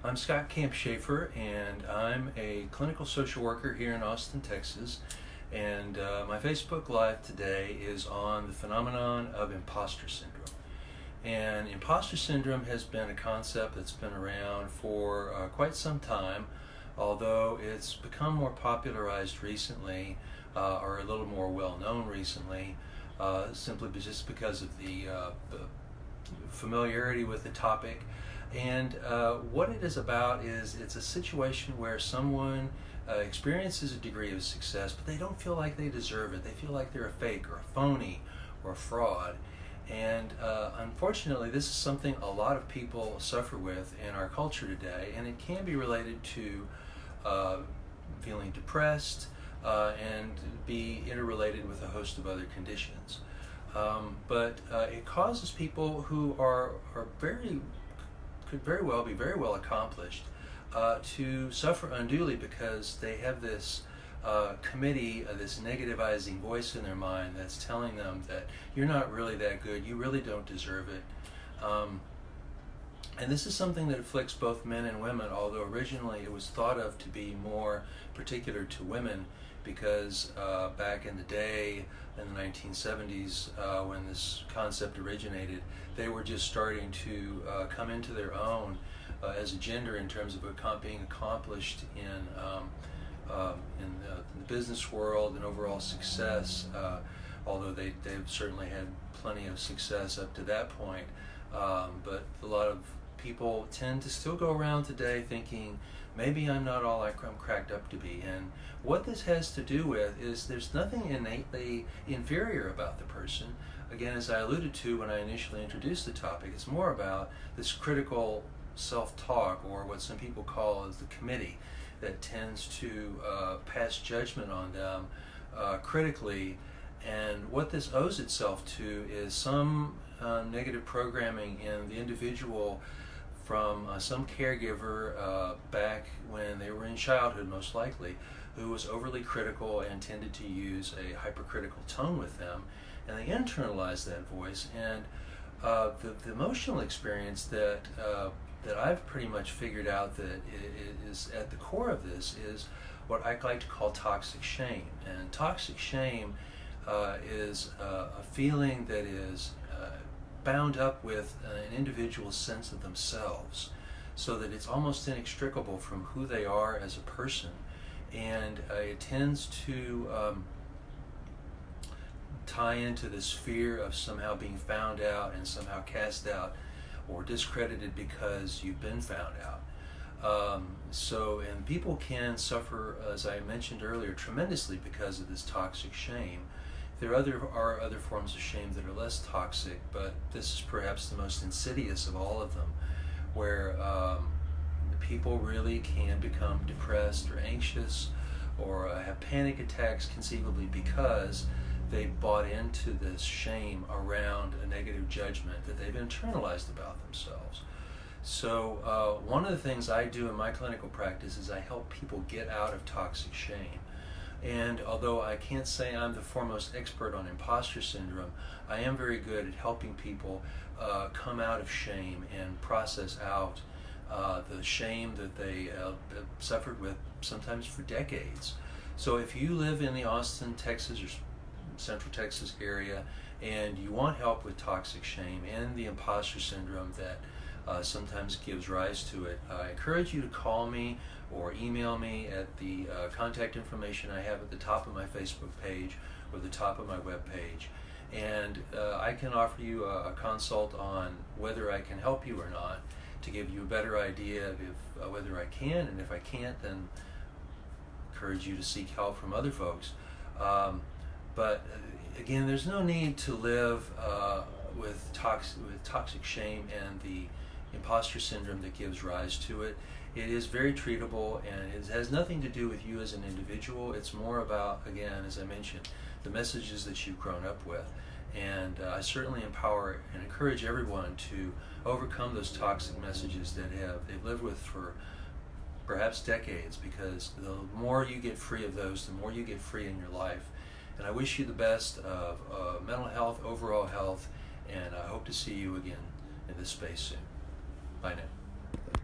I'm Scott Camp Schaefer, and I'm a clinical social worker here in Austin, Texas. And my Facebook Live today is on the phenomenon of imposter syndrome. And imposter syndrome has been a concept that's been around for quite some time, although it's become more popularized recently, or a little more well-known recently, simply just because of the familiarity with the topic. And what it is about is it's a situation where someone experiences a degree of success, but they don't feel like they deserve it. They feel like they're a fake or a phony or a fraud. And unfortunately, this is something a lot of people suffer with in our culture today, and it can be related to feeling depressed and be interrelated with a host of other conditions. But it causes people who could very well be very well accomplished to suffer unduly because they have this committee, this negativizing voice in their mind that's telling them that you're not really that good, you really don't deserve it. And this is something that afflicts both men and women, although originally it was thought of to be more particular to women because back in the day, in the 1970s, when this concept originated, they were just starting to come into their own as a gender in terms of being accomplished in the business world and overall success, although they've certainly had plenty of success up to that point. But a lot of people tend to still go around today thinking, maybe I'm not all I'm cracked up to be. And what this has to do with is there's nothing innately inferior about the person. Again, as I alluded to when I initially introduced the topic, it's more about this critical self-talk, or what some people call as the committee, that tends to pass judgment on them critically. And what this owes itself to is some negative programming in the individual from some caregiver back when they were in childhood, most likely, who was overly critical and tended to use a hypercritical tone with them, and they internalized that voice. And the emotional experience that I've pretty much figured out that is at the core of this is what I like to call toxic shame. And toxic shame is a feeling that is bound up with an individual's sense of themselves, so that it's almost inextricable from who they are as a person, and it tends to tie into this fear of somehow being found out and somehow cast out or discredited because you've been found out. And people can suffer, as I mentioned earlier, tremendously because of this toxic shame. There are other forms of shame that are less toxic, but this is perhaps the most insidious of all of them, where people really can become depressed or anxious or have panic attacks conceivably because they bought into this shame around a negative judgment that they've internalized about themselves. So one of the things I do in my clinical practice is I help people get out of toxic shame. And although I can't say I'm the foremost expert on imposter syndrome, I am very good at helping people come out of shame and process out the shame that they suffered with sometimes for decades. So if you live in the Austin, Texas, or Central Texas area, and you want help with toxic shame and the imposter syndrome that sometimes gives rise to it, I encourage you to call me or email me at the contact information I have at the top of my Facebook page or the top of my web page. And I can offer you a consult on whether I can help you or not, to give you a better idea of whether I can, and if I can't, then encourage you to seek help from other folks. But again, there's no need to live with toxic shame and the imposter syndrome that gives rise to it. It is very treatable, and it has nothing to do with you as an individual. It's more about, again, as I mentioned, the messages that you've grown up with. And I certainly empower and encourage everyone to overcome those toxic messages that they've lived with for perhaps decades, because the more you get free of those, the more you get free in your life. And I wish you the best of mental health, overall health, and I hope to see you again in this space soon. Bye now.